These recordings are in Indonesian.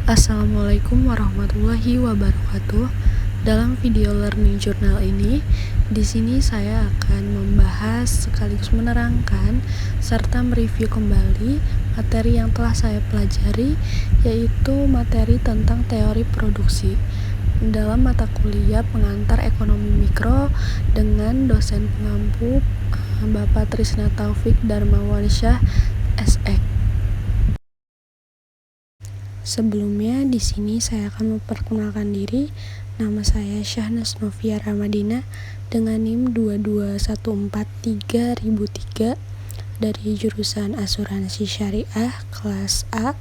Assalamualaikum warahmatullahi wabarakatuh. Dalam video learning journal ini, di sini saya akan membahas sekaligus menerangkan serta mereview kembali materi yang telah saya pelajari, yaitu materi tentang teori produksi dalam mata kuliah pengantar ekonomi mikro dengan dosen pengampu Bapak Trisna Taufik Darmawansyah SX. Sebelumnya, di sini saya akan memperkenalkan diri. Nama saya Syahnas Novia Ramadina dengan NIM 22143.003 dari jurusan Asuransi Syariah kelas A,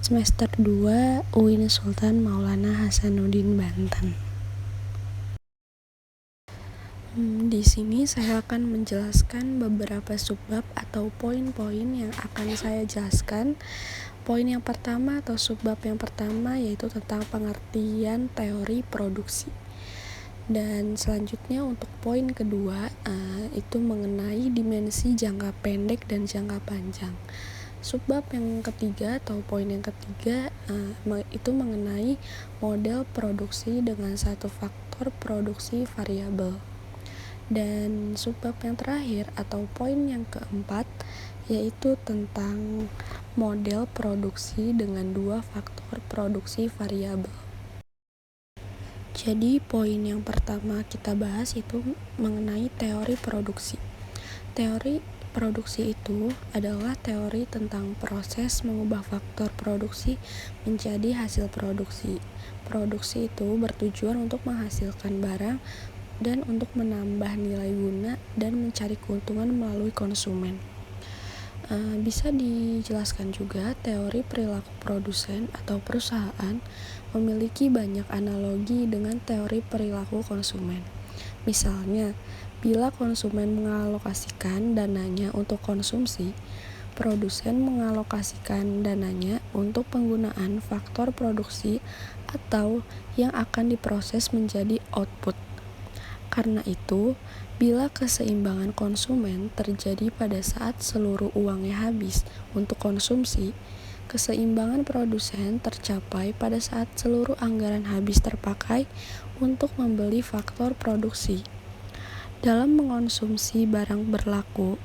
semester 2 UIN Sultan Maulana Hasanuddin Banten. Di sini saya akan menjelaskan beberapa subbab atau poin-poin yang akan saya jelaskan. Poin yang pertama atau subbab yang pertama yaitu tentang pengertian teori produksi. Dan selanjutnya untuk poin kedua itu mengenai dimensi jangka pendek dan jangka panjang. Subbab yang ketiga atau poin yang ketiga itu mengenai model produksi dengan satu faktor produksi variabel. Dan subbab yang terakhir atau poin yang keempat yaitu tentang model produksi dengan dua faktor produksi variabel. Jadi poin yang pertama kita bahas itu mengenai teori produksi. Teori produksi itu adalah teori tentang proses mengubah faktor produksi menjadi hasil produksi. Produksi itu bertujuan untuk menghasilkan barang dan untuk menambah nilai guna dan mencari keuntungan melalui konsumen. Bisa dijelaskan juga teori perilaku produsen atau perusahaan memiliki banyak analogi dengan teori perilaku konsumen. Misalnya, bila konsumen mengalokasikan dananya untuk konsumsi, produsen mengalokasikan dananya untuk penggunaan faktor produksi atau yang akan diproses menjadi output. Karena itu, bila keseimbangan konsumen terjadi pada saat seluruh uangnya habis untuk konsumsi, keseimbangan produsen tercapai pada saat seluruh anggaran habis terpakai untuk membeli faktor produksi. Dalam mengonsumsi barang berlaku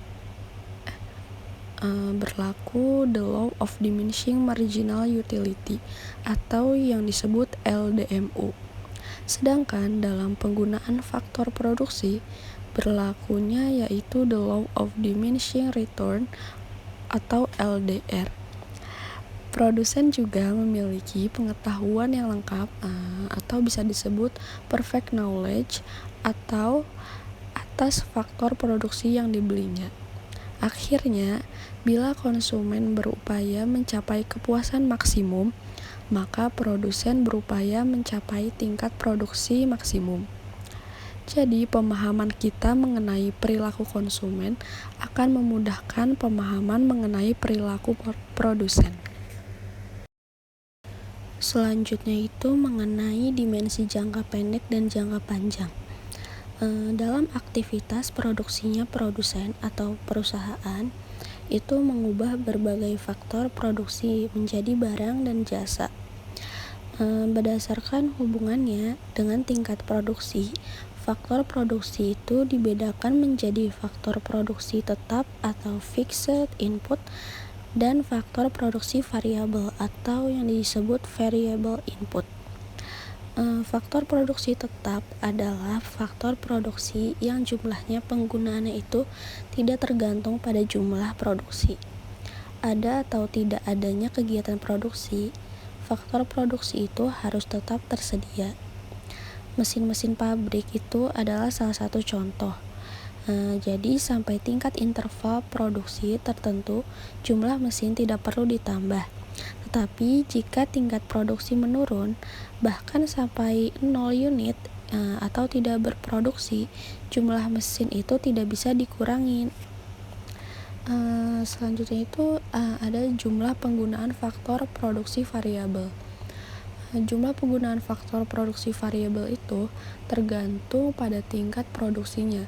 the law of diminishing marginal utility atau yang disebut LDMU. Sedangkan dalam penggunaan faktor produksi berlakunya yaitu the law of diminishing return atau LDR. Produsen juga memiliki pengetahuan yang lengkap atau bisa disebut perfect knowledge atau atas faktor produksi yang dibelinya. Akhirnya, bila konsumen berupaya mencapai kepuasan maksimum, maka produsen berupaya mencapai tingkat produksi maksimum. Jadi, pemahaman kita mengenai perilaku konsumen akan memudahkan pemahaman mengenai perilaku produsen. Selanjutnya itu mengenai dimensi jangka pendek dan jangka panjang. Dalam aktivitas produksinya produsen atau perusahaan, itu mengubah berbagai faktor produksi menjadi barang dan jasa. Berdasarkan hubungannya dengan tingkat produksi, faktor produksi itu dibedakan menjadi faktor produksi tetap atau fixed input dan faktor produksi variabel atau yang disebut variable input. Faktor produksi tetap adalah faktor produksi yang jumlahnya penggunaannya itu tidak tergantung pada jumlah produksi. Ada atau tidak adanya kegiatan produksi, faktor produksi itu harus tetap tersedia. Mesin-mesin pabrik itu adalah salah satu contoh. Jadi sampai tingkat interval produksi tertentu, jumlah mesin tidak perlu ditambah. Tetapi jika tingkat produksi menurun, bahkan sampai 0 unit atau tidak berproduksi, jumlah mesin itu tidak bisa dikurangi. Selanjutnya itu ada jumlah penggunaan faktor produksi variabel. Jumlah penggunaan faktor produksi variabel itu tergantung pada tingkat produksinya.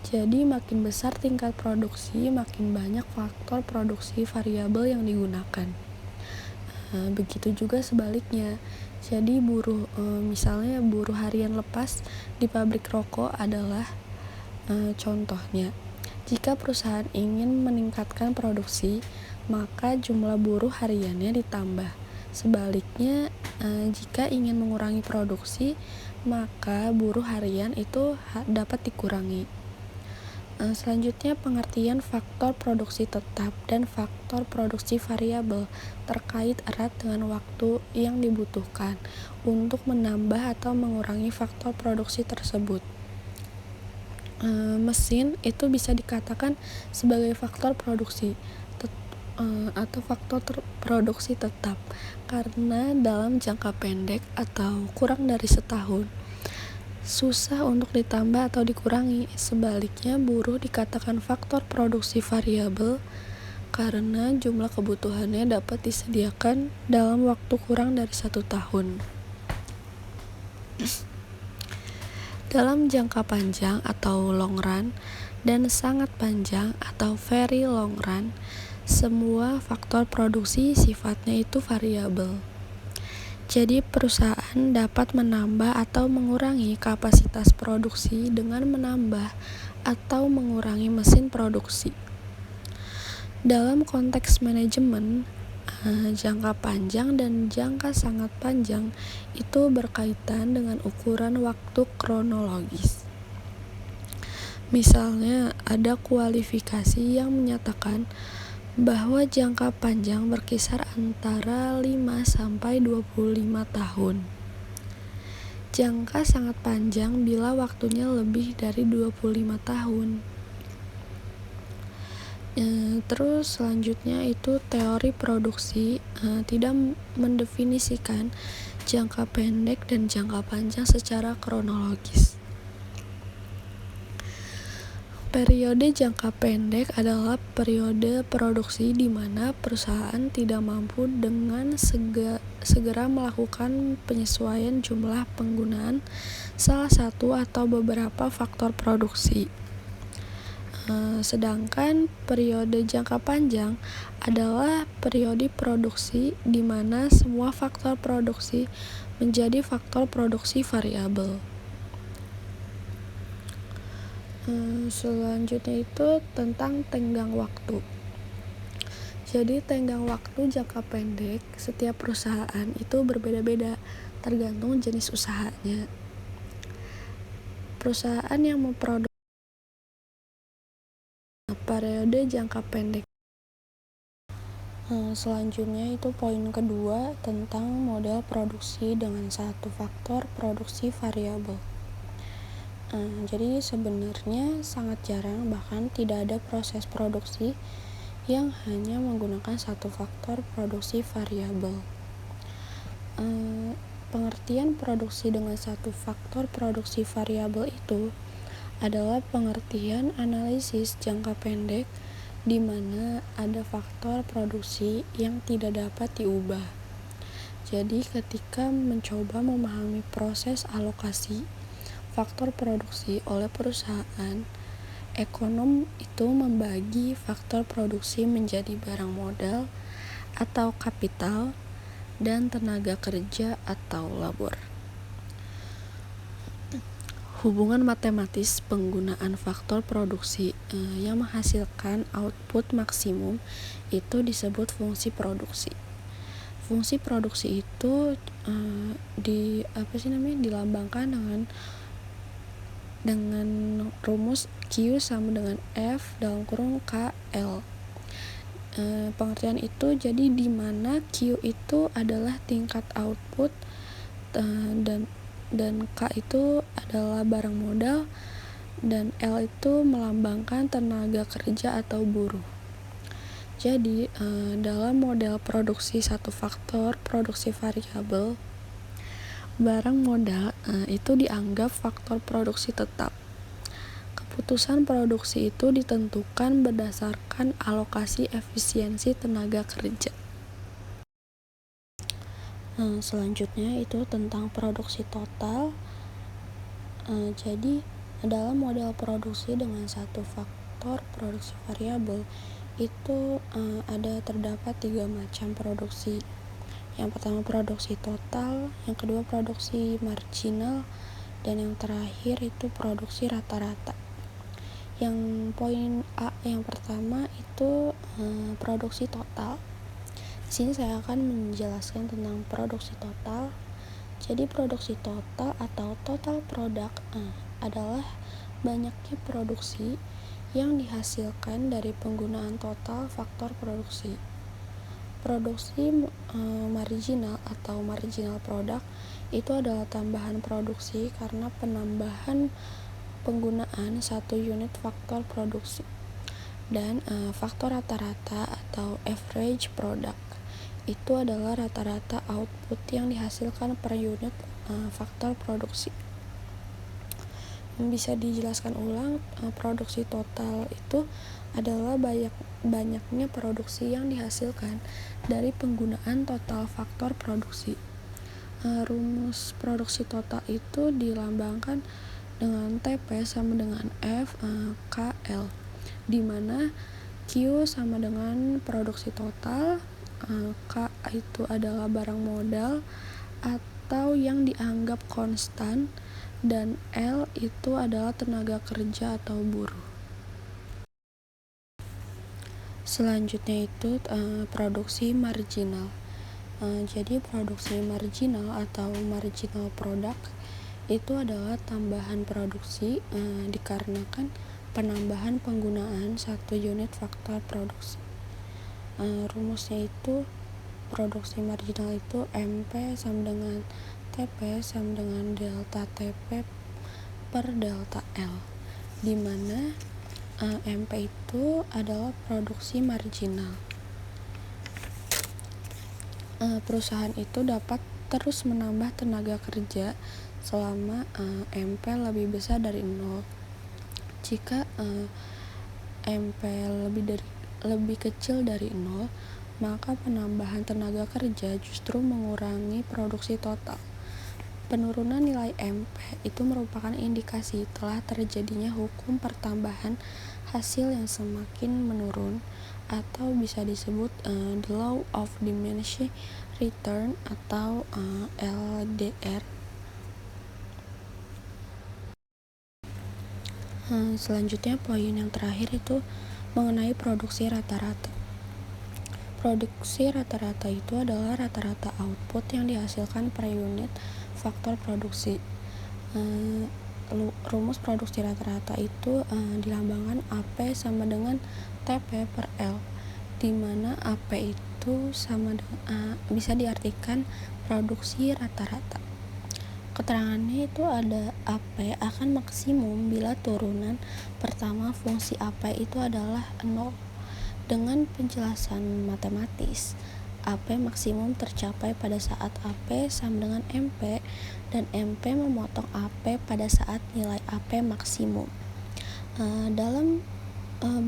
Jadi makin besar tingkat produksi, makin banyak faktor produksi variabel yang digunakan. Begitu juga sebaliknya. Jadi misalnya buruh harian lepas di pabrik rokok adalah contohnya. Jika perusahaan ingin meningkatkan produksi, maka jumlah buruh hariannya ditambah. Sebaliknya, jika ingin mengurangi produksi, maka buruh harian itu dapat dikurangi. Selanjutnya, pengertian faktor produksi tetap dan faktor produksi variabel terkait erat dengan waktu yang dibutuhkan untuk menambah atau mengurangi faktor produksi tersebut. Mesin itu bisa dikatakan sebagai faktor produksi atau faktor produksi tetap karena dalam jangka pendek atau kurang dari setahun susah untuk ditambah atau dikurangi. Sebaliknya, buruh dikatakan faktor produksi variabel karena jumlah kebutuhannya dapat disediakan dalam waktu kurang dari 1 tahun. Dalam jangka panjang atau long run dan sangat panjang atau very long run, semua faktor produksi sifatnya itu variabel. Jadi perusahaan dapat menambah atau mengurangi kapasitas produksi dengan menambah atau mengurangi mesin produksi. Dalam konteks manajemen, jangka panjang dan jangka sangat panjang itu berkaitan dengan ukuran waktu kronologis. Misalnya, ada kualifikasi yang menyatakan bahwa jangka panjang berkisar antara 5 sampai 25 tahun. Jangka sangat panjang bila waktunya lebih dari 25 tahun. Terus selanjutnya itu teori produksi tidak mendefinisikan jangka pendek dan jangka panjang secara kronologis. Periode jangka pendek adalah periode produksi di mana perusahaan tidak mampu dengan segera melakukan penyesuaian jumlah penggunaan salah satu atau beberapa faktor produksi. Sedangkan periode jangka panjang adalah periode produksi di mana semua faktor produksi menjadi faktor produksi variabel. Selanjutnya itu tentang tenggang waktu. Jadi tenggang waktu jangka pendek setiap perusahaan itu berbeda-beda tergantung jenis usahanya. Perusahaan yang memproduksi periode jangka pendek. Selanjutnya itu poin kedua tentang model produksi dengan satu faktor produksi variabel. Jadi sebenarnya sangat jarang bahkan tidak ada proses produksi yang hanya menggunakan satu faktor produksi variabel. Pengertian produksi dengan satu faktor produksi variabel itu adalah pengertian analisis jangka pendek di mana ada faktor produksi yang tidak dapat diubah. Jadi ketika mencoba memahami proses alokasi faktor produksi oleh perusahaan, ekonom itu membagi faktor produksi menjadi barang modal atau kapital dan tenaga kerja atau labor. Hubungan matematis penggunaan faktor produksi yang menghasilkan output maksimum itu disebut fungsi produksi. Fungsi produksi itu dilambangkan dengan rumus Q sama dengan F dalam kurung KL. Pengertian itu jadi di mana Q itu adalah tingkat output dan K itu adalah barang modal dan L itu melambangkan tenaga kerja atau buruh. Jadi dalam model produksi satu faktor produksi variabel, barang modal itu dianggap faktor produksi tetap. Keputusan produksi itu ditentukan berdasarkan alokasi efisiensi tenaga kerja. Selanjutnya itu tentang produksi total. Jadi dalam model produksi dengan satu faktor produksi variabel itu terdapat 3 macam produksi. Yang pertama produksi total, yang kedua produksi marginal, dan yang terakhir itu produksi rata-rata. Yang poin A yang pertama itu produksi total. Di sini saya akan menjelaskan tentang produksi total. Jadi produksi total atau total produk adalah banyaknya produksi yang dihasilkan dari penggunaan total faktor produksi. Produksi marginal atau marginal produk itu adalah tambahan produksi karena penambahan penggunaan satu unit faktor produksi. Dan faktor rata-rata atau average product itu adalah rata-rata output yang dihasilkan per unit faktor produksi. Bisa dijelaskan ulang, produksi total itu adalah banyaknya produksi yang dihasilkan dari penggunaan total faktor produksi. Rumus produksi total itu dilambangkan dengan TP sama dengan F KL, di mana Q sama dengan produksi total, K itu adalah barang modal atau yang dianggap konstan, dan L itu adalah tenaga kerja atau buruh. Selanjutnya itu produksi marginal. Jadi produksi marginal atau marginal product itu adalah tambahan produksi dikarenakan penambahan penggunaan satu unit faktor produksi. Rumusnya itu produksi marginal itu MP sama dengan TP sama dengan delta TP per delta L, di mana MP itu adalah produksi marginal. Perusahaan itu dapat terus menambah tenaga kerja selama MP lebih besar dari 0. Jika MP lebih kecil dari 0, maka penambahan tenaga kerja justru mengurangi produksi total. Penurunan nilai MP itu merupakan indikasi telah terjadinya hukum pertambahan hasil yang semakin menurun, atau bisa disebut the law of diminishing return atau LDR. Selanjutnya poin yang terakhir itu mengenai produksi rata-rata. Produksi rata-rata itu adalah rata-rata output yang dihasilkan per unit faktor produksi. Rumus produksi rata-rata itu dilambangkan AP sama dengan TP per L, di mana AP itu sama dengan bisa diartikan produksi rata-rata. Keterangannya itu ada AP akan maksimum bila turunan pertama fungsi AP itu adalah 0. Dengan penjelasan matematis, AP maksimum tercapai pada saat AP sama dengan MP dan MP memotong AP pada saat nilai AP maksimum. Dalam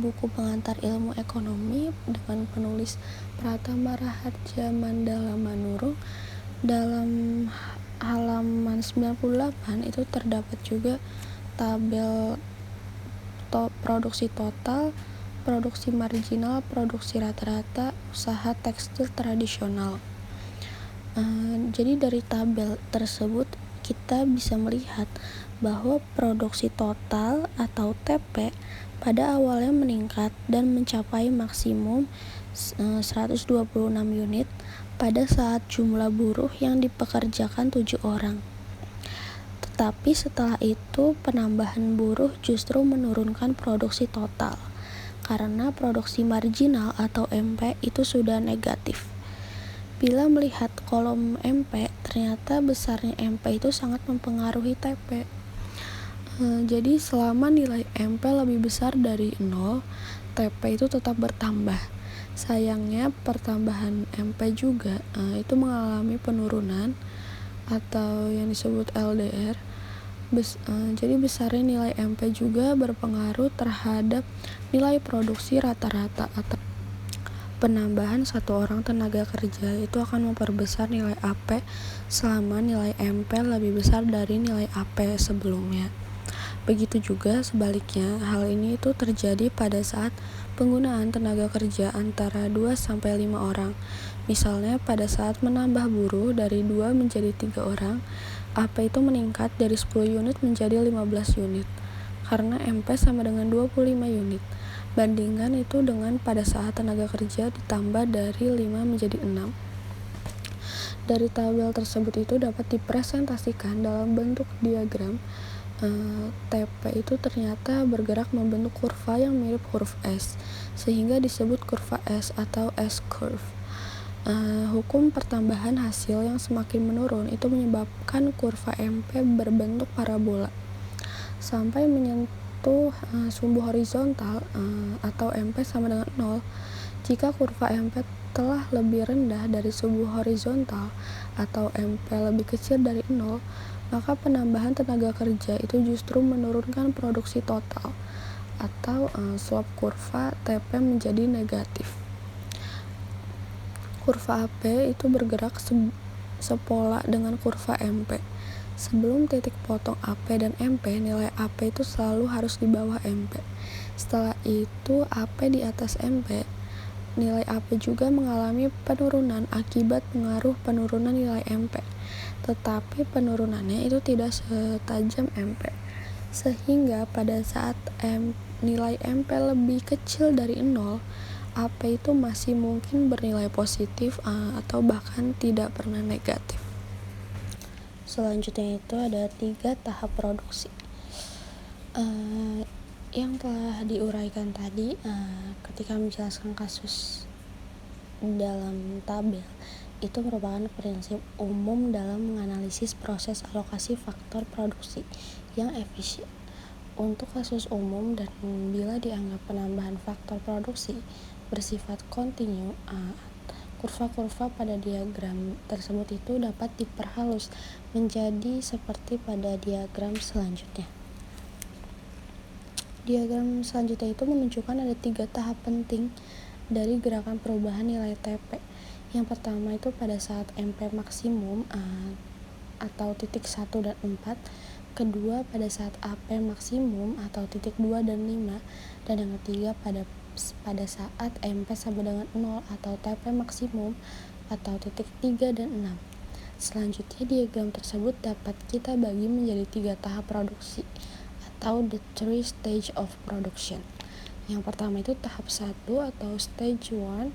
buku pengantar ilmu ekonomi dengan penulis Pratama Raharja Mandala Manurung, dalam halaman 98 itu terdapat juga tabel produksi total, produksi marginal, produksi rata-rata, usaha tekstil tradisional. Jadi dari tabel tersebut kita bisa melihat bahwa produksi total atau TP pada awalnya meningkat dan mencapai maksimum 126 unit pada saat jumlah buruh yang dipekerjakan 7 orang. Tetapi setelah itu penambahan buruh justru menurunkan produksi total karena produksi marginal atau MP itu sudah negatif. Bila melihat kolom MP, ternyata besarnya MP itu sangat mempengaruhi TP. Jadi selama nilai MP lebih besar dari 0, TP itu tetap bertambah. Sayangnya pertambahan MP juga itu mengalami penurunan atau yang disebut LDR. Jadi besarnya nilai MP juga berpengaruh terhadap nilai produksi rata-rata atau penambahan satu orang tenaga kerja itu akan memperbesar nilai AP selama nilai MP lebih besar dari nilai AP sebelumnya. Begitu juga sebaliknya, hal ini itu terjadi pada saat penggunaan tenaga kerja antara 2-5 orang. Misalnya pada saat menambah buruh dari 2 menjadi 3 orang, AP itu meningkat dari 10 unit menjadi 15 unit, karena MP sama dengan 25 unit. Bandingkan itu dengan pada saat tenaga kerja ditambah dari 5 menjadi 6. Dari tabel tersebut itu dapat dipresentasikan dalam bentuk diagram. TP itu ternyata bergerak membentuk kurva yang mirip huruf S, sehingga disebut kurva S atau S-curve. Hukum pertambahan hasil yang semakin menurun itu menyebabkan kurva MP berbentuk parabola sampai menyentuh sumbu horizontal atau MP sama dengan 0. Jika kurva MP telah lebih rendah dari sumbu horizontal atau MP lebih kecil dari 0, maka penambahan tenaga kerja itu justru menurunkan produksi total atau slope kurva TP menjadi negatif. Kurva AP itu bergerak sepola dengan kurva MP. Sebelum titik potong AP dan MP, nilai AP itu selalu harus di bawah MP. Setelah itu AP di atas MP. Nilai AP juga mengalami penurunan akibat pengaruh penurunan nilai MP. Tetapi penurunannya itu tidak setajam MP. Sehingga pada saat nilai MP lebih kecil dari 0, AP itu masih mungkin bernilai positif atau bahkan tidak pernah negatif. Selanjutnya itu ada 3 tahap produksi. Yang telah diuraikan tadi ketika menjelaskan kasus dalam tabel itu merupakan prinsip umum dalam menganalisis proses alokasi faktor produksi yang efisien. Untuk kasus umum dan bila dianggap penambahan faktor produksi bersifat kontinu, kurva-kurva pada diagram tersebut itu dapat diperhalus menjadi seperti pada diagram selanjutnya. Diagram selanjutnya itu menunjukkan ada 3 tahap penting dari gerakan perubahan nilai TP. Yang pertama itu pada saat MP maksimum atau titik 1 dan 4. Kedua pada saat AP maksimum atau titik 2 dan 5. Dan yang ketiga pada saat MP sama dengan 0 atau TP maksimum atau titik 3 dan 6. Selanjutnya diagram tersebut dapat kita bagi menjadi 3 tahap produksi atau the 3 stage of production. Yang pertama itu tahap 1 atau stage 1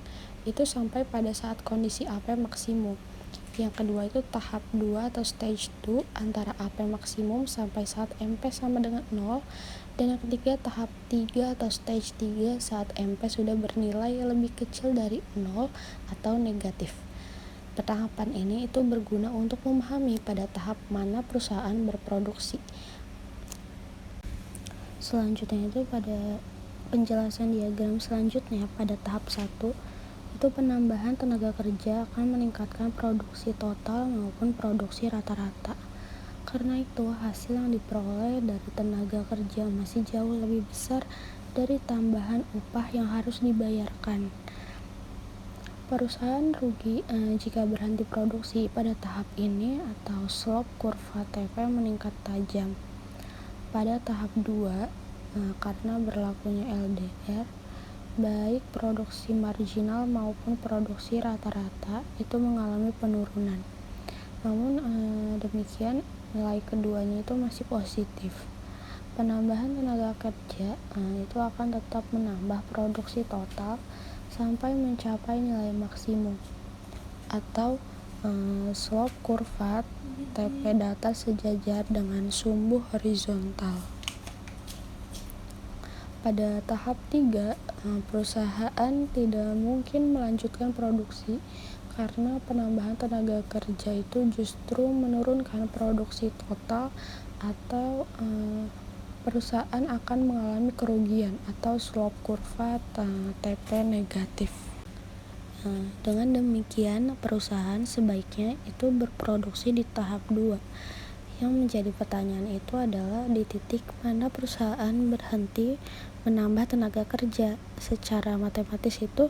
itu sampai pada saat kondisi AP maksimum. Yang kedua itu tahap 2 atau stage 2 antara AP maksimum sampai saat MP sama dengan 0. Dan yang ketiga tahap 3 atau stage 3 saat MP sudah bernilai lebih kecil dari 0 atau negatif. Tahapan ini itu berguna untuk memahami pada tahap mana perusahaan berproduksi. Selanjutnya itu pada penjelasan diagram selanjutnya pada tahap 1 itu penambahan tenaga kerja akan meningkatkan produksi total maupun produksi rata-rata. Karena itu hasil yang diperoleh dari tenaga kerja masih jauh lebih besar dari tambahan upah yang harus dibayarkan. Perusahaan rugi jika berhenti produksi pada tahap ini atau slope kurva TP meningkat tajam. Pada tahap 2, karena berlakunya LDR, baik produksi marginal maupun produksi rata-rata itu mengalami penurunan. Namun demikian nilai keduanya itu masih positif. Penambahan tenaga kerja itu akan tetap menambah produksi total sampai mencapai nilai maksimum atau slope kurva TP data sejajar dengan sumbu horizontal. Pada tahap 3, perusahaan tidak mungkin melanjutkan produksi karena penambahan tenaga kerja itu justru menurunkan produksi total atau perusahaan akan mengalami kerugian atau slope kurva TP negatif. Dengan demikian perusahaan sebaiknya itu berproduksi di tahap 2. Yang menjadi pertanyaan itu adalah di titik mana perusahaan berhenti menambah tenaga kerja. Secara matematis itu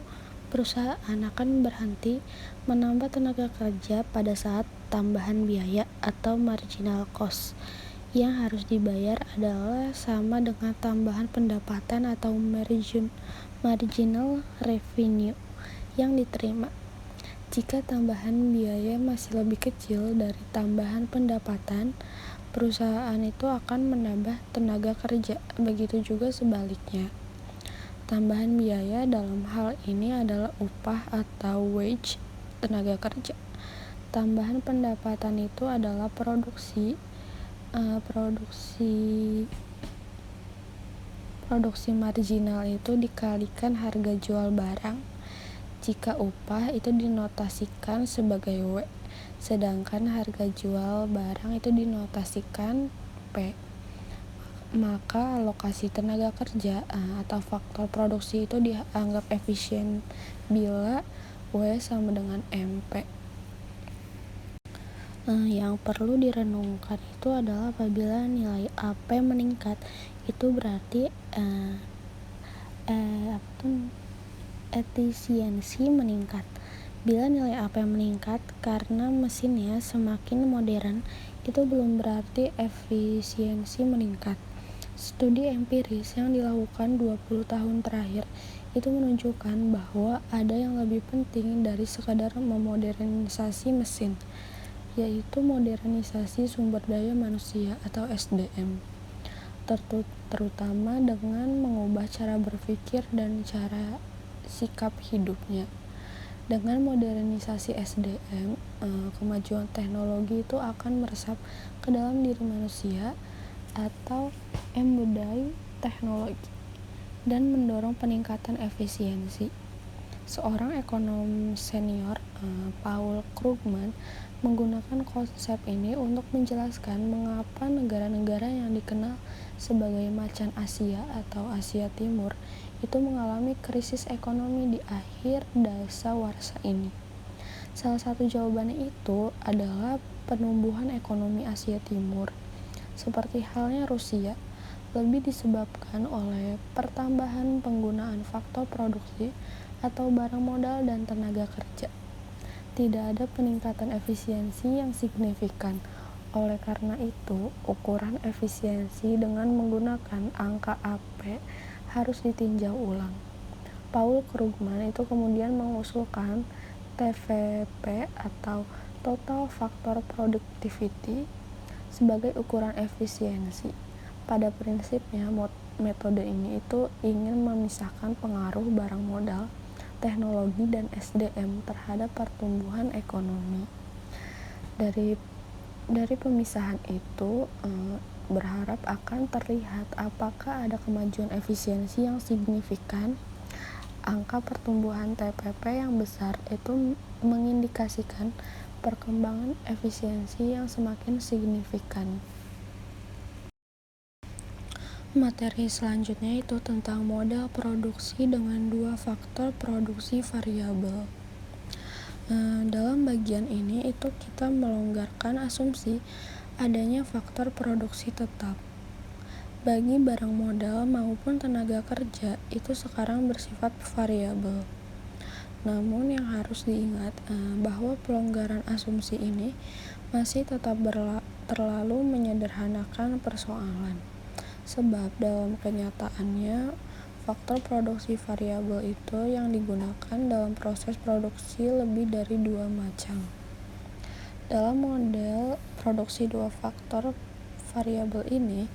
perusahaan akan berhenti menambah tenaga kerja pada saat tambahan biaya atau marginal cost yang harus dibayar adalah sama dengan tambahan pendapatan atau marginal revenue yang diterima. Jika tambahan biaya masih lebih kecil dari tambahan pendapatan, perusahaan itu akan menambah tenaga kerja. Begitu juga sebaliknya. Tambahan biaya dalam hal ini adalah upah atau wage tenaga kerja. Tambahan pendapatan itu adalah produksi marginal itu dikalikan harga jual barang. Jika upah itu dinotasikan sebagai W, sedangkan harga jual barang itu dinotasikan P. Maka alokasi tenaga kerja atau faktor produksi itu dianggap efisien bila W sama dengan MP. Yang perlu direnungkan itu adalah apabila nilai AP meningkat, itu berarti efisiensi meningkat. Bila nilai AP meningkat karena mesinnya semakin modern, itu belum berarti efisiensi meningkat. Studi empiris yang dilakukan 20 tahun terakhir itu menunjukkan bahwa ada yang lebih penting dari sekadar memodernisasi mesin, yaitu modernisasi sumber daya manusia atau SDM, terutama dengan mengubah cara berpikir dan cara sikap hidupnya. Dengan modernisasi SDM, kemajuan teknologi itu akan meresap ke dalam diri manusia atau embedai teknologi dan mendorong peningkatan efisiensi. Seorang ekonom senior, Paul Krugman, menggunakan konsep ini untuk menjelaskan mengapa negara-negara yang dikenal sebagai macan Asia atau Asia Timur itu mengalami krisis ekonomi di akhir dasawarsa ini. Salah satu jawabannya itu adalah penumbuhan ekonomi Asia Timur, seperti halnya Rusia, lebih disebabkan oleh pertambahan penggunaan faktor produksi atau barang modal dan tenaga kerja. Tidak ada peningkatan efisiensi yang signifikan. Oleh karena itu, ukuran efisiensi dengan menggunakan angka AP harus ditinjau ulang. Paul Krugman itu kemudian mengusulkan TVP atau Total Factor Productivity sebagai ukuran efisiensi. Pada prinsipnya, metode ini itu ingin memisahkan pengaruh barang modal, teknologi, dan SDM terhadap pertumbuhan ekonomi. Dari pemisahan itu berharap akan terlihat apakah ada kemajuan efisiensi yang signifikan. Angka pertumbuhan TPP yang besar itu mengindikasikan perkembangan efisiensi yang semakin signifikan. Materi selanjutnya itu tentang model produksi dengan dua faktor produksi variabel. Dalam bagian ini itu kita melonggarkan asumsi adanya faktor produksi tetap bagi barang modal maupun tenaga kerja itu sekarang bersifat variabel. Namun yang harus diingat bahwa pelonggaran asumsi ini masih tetap terlalu menyederhanakan persoalan. Sebab dalam kenyataannya faktor produksi variabel itu yang digunakan dalam proses produksi lebih dari dua macam. Dalam model produksi dua faktor variabel ini,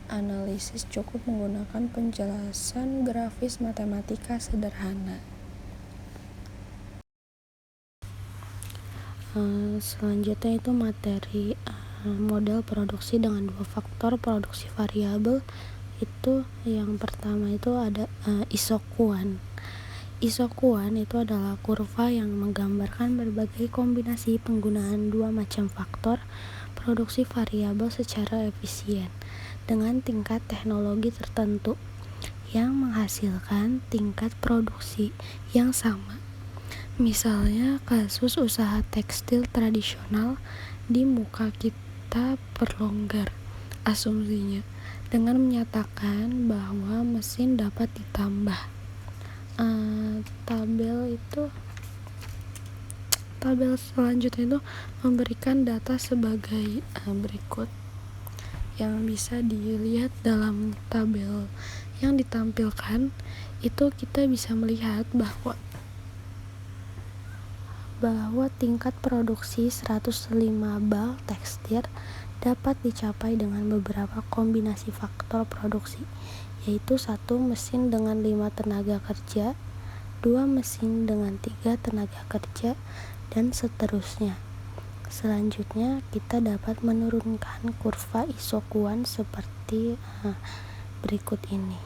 analisis cukup menggunakan penjelasan grafis matematika sederhana. Selanjutnya itu materi model produksi dengan dua faktor produksi variabel. Itu yang pertama itu ada isokuan. Isokuan itu adalah kurva yang menggambarkan berbagai kombinasi penggunaan dua macam faktor produksi variabel secara efisien dengan tingkat teknologi tertentu yang menghasilkan tingkat produksi yang sama. Misalnya kasus usaha tekstil tradisional, di muka kita perlonggar asumsinya dengan menyatakan bahwa mesin dapat ditambah. Tabel selanjutnya itu memberikan data sebagai berikut. Yang bisa dilihat dalam tabel yang ditampilkan itu kita bisa melihat bahwa bahwa tingkat produksi 105 bal tekstil dapat dicapai dengan beberapa kombinasi faktor produksi, yaitu 1 mesin dengan 5 tenaga kerja, 2 mesin dengan 3 tenaga kerja, dan seterusnya. Selanjutnya, kita dapat menurunkan kurva Isokuan seperti berikut ini.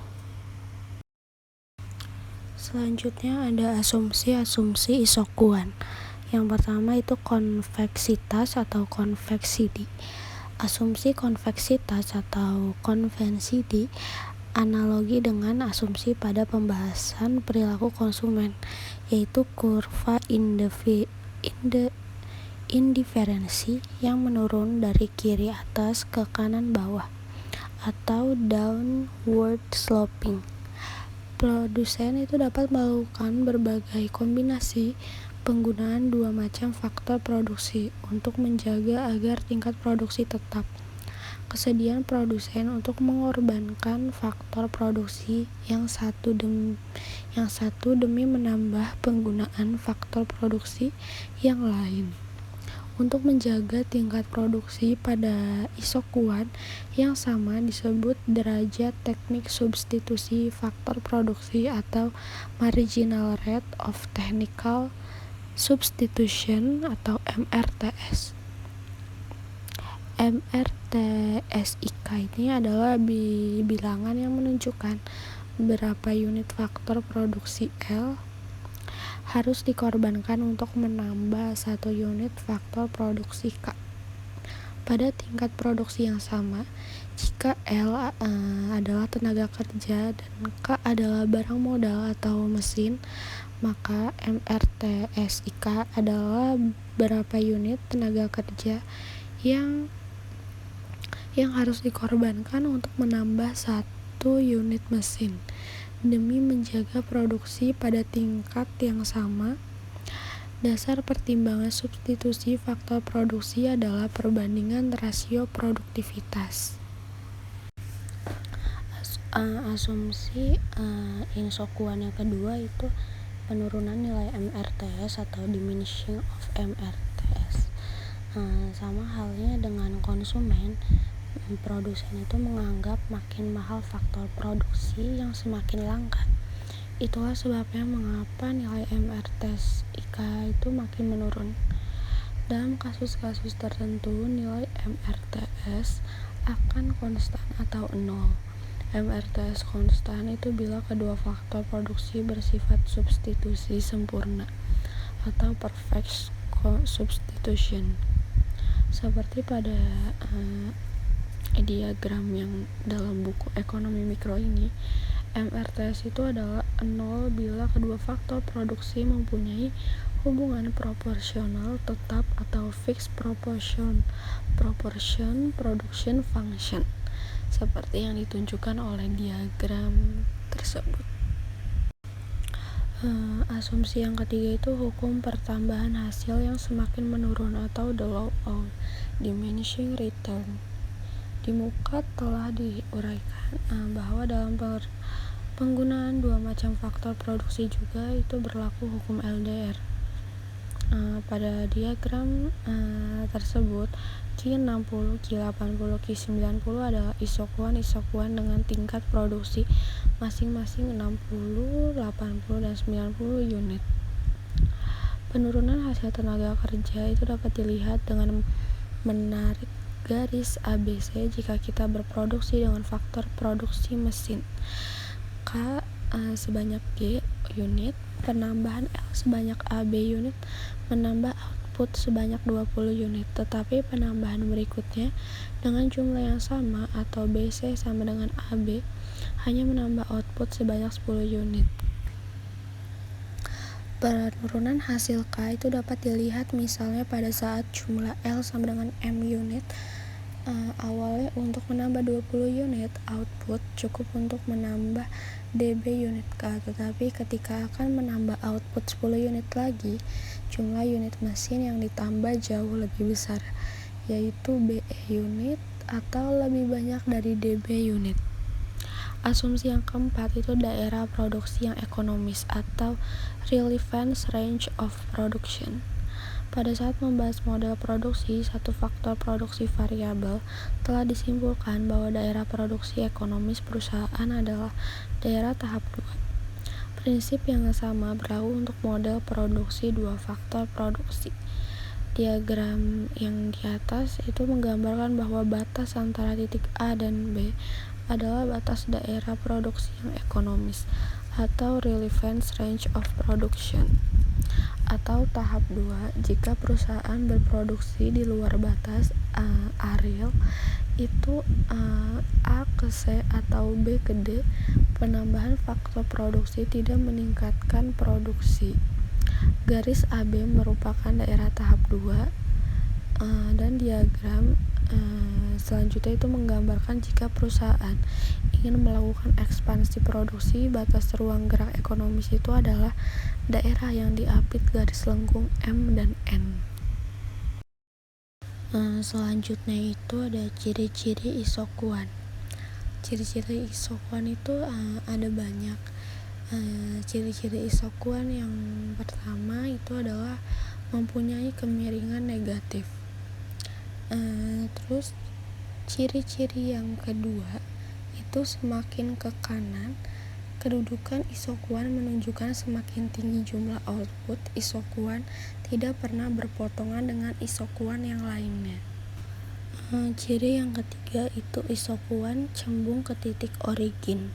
Selanjutnya ada asumsi Isokuan. Yang pertama itu konveksitas atau konveksi. Asumsi konveksitas atau konvensi di analogi dengan asumsi pada pembahasan perilaku konsumen, yaitu kurva indiferensi yang menurun dari kiri atas ke kanan bawah atau downward sloping. Produsen itu dapat melakukan berbagai kombinasi penggunaan 2 macam faktor produksi untuk menjaga agar tingkat produksi tetap. Kesediaan produsen untuk mengorbankan faktor produksi yang satu demi menambah penggunaan faktor produksi yang lain untuk menjaga tingkat produksi pada Isokuan yang sama disebut derajat teknik substitusi faktor produksi atau marginal rate of technical substitution atau MRTS. MRTSIK ini adalah bilangan yang menunjukkan berapa unit faktor produksi L harus dikorbankan untuk menambah 1 unit faktor produksi K pada tingkat produksi yang sama. Jika L adalah tenaga kerja dan K adalah barang modal atau mesin, maka MRTSIK adalah berapa unit tenaga kerja yang harus dikorbankan untuk menambah 1 unit mesin demi menjaga produksi pada tingkat yang sama. Dasar pertimbangan substitusi faktor produksi adalah perbandingan rasio produktivitas. Asumsi Isokuan yang kedua itu penurunan nilai MRTS atau diminishing of MRTS. Sama halnya dengan konsumen, produsen itu menganggap makin mahal faktor produksi yang semakin langka. Itulah sebabnya mengapa nilai MRTSIK itu makin menurun. Dalam kasus-kasus tertentu, nilai MRTS akan konstan atau 0. MRTS konstan itu bila kedua faktor produksi bersifat substitusi sempurna atau perfect substitution. Seperti pada diagram yang dalam buku ekonomi mikro ini, MRTS itu adalah 0 bila kedua faktor produksi mempunyai hubungan proporsional tetap atau fixed proportion production function, seperti yang ditunjukkan oleh diagram tersebut. Asumsi yang ketiga itu hukum pertambahan hasil yang semakin menurun atau the law of diminishing return. Di muka telah diuraikan bahwa dalam penggunaan 2 macam faktor produksi juga itu berlaku hukum LDR. Pada diagram tersebut, Q60, Q80, Q90 adalah isokuan dengan tingkat produksi masing-masing 60, 80, dan 90 unit. Penurunan hasil tenaga kerja itu dapat dilihat dengan menarik garis ABC jika kita berproduksi dengan faktor produksi mesin K sebanyak G unit, penambahan L sebanyak AB unit menambah output sebanyak 20 unit, tetapi penambahan berikutnya dengan jumlah yang sama atau BC sama dengan AB hanya menambah output sebanyak 10 unit. Penurunan hasil K itu dapat dilihat misalnya pada saat jumlah L sama dengan M unit. Awalnya untuk menambah 20 unit output cukup untuk menambah DB unit K, tetapi ketika akan menambah output 10 unit lagi, jumlah unit mesin yang ditambah jauh lebih besar, yaitu BE unit atau lebih banyak dari DB unit. Asumsi yang keempat itu daerah produksi yang ekonomis atau relevant range of production. Pada saat membahas model produksi, satu faktor produksi variabel, telah disimpulkan bahwa daerah produksi ekonomis perusahaan adalah daerah tahap 2. Prinsip yang sama berlaku untuk model produksi dua faktor produksi. Diagram yang di atas itu menggambarkan bahwa batas antara titik A dan B adalah batas daerah produksi yang ekonomis atau relevant range of production, atau tahap 2 jika perusahaan berproduksi di luar batas area itu A ke C atau B ke D. Penambahan faktor produksi tidak meningkatkan produksi. Garis AB merupakan daerah tahap 2 dan diagram selanjutnya itu menggambarkan jika perusahaan ingin melakukan ekspansi produksi, batas ruang gerak ekonomis itu adalah daerah yang diapit garis lengkung M dan N. Selanjutnya itu ada ciri-ciri isokuan. Ciri-ciri isokuan itu ada banyak. Ciri-ciri isokuan yang pertama itu adalah mempunyai kemiringan negatif. Terus ciri-ciri yang kedua itu semakin ke kanan, kedudukan isokuan menunjukkan semakin tinggi jumlah output isokuan tidak pernah berpotongan dengan isokuan yang lainnya. Ciri yang ketiga itu isokuan cembung ke titik origin.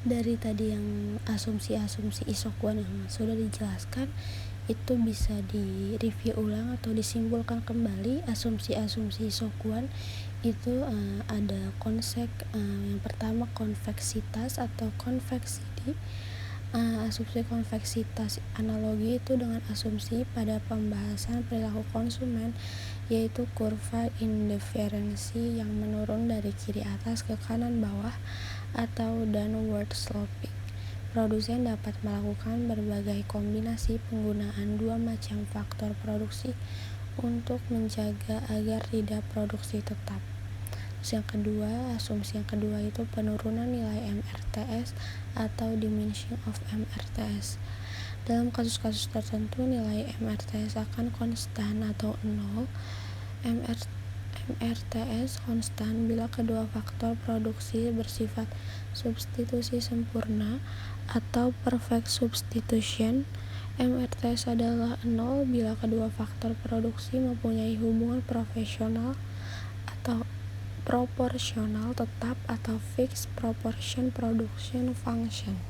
Dari tadi yang asumsi-asumsi isokuan yang sudah dijelaskan, itu bisa direview ulang atau disimpulkan kembali. Asumsi-asumsi isokuan itu ada konsep yang pertama konveksitas atau konveksiti. Asumsi konveksitas analogi itu dengan asumsi pada pembahasan perilaku konsumen, yaitu kurva indiferensi yang menurun dari kiri atas ke kanan bawah atau downward sloping. Produsen dapat melakukan berbagai kombinasi penggunaan dua macam faktor produksi untuk menjaga agar tidak produksi tetap. Asumsi yang kedua itu penurunan nilai MRTS atau diminishing of MRTS. Dalam kasus-kasus tertentu nilai MRTS akan konstan atau 0. MRTS konstan bila kedua faktor produksi bersifat substitusi sempurna atau perfect substitution. MRTS adalah 0 bila kedua faktor produksi mempunyai hubungan profesional atau proporsional tetap atau fixed proportion production function.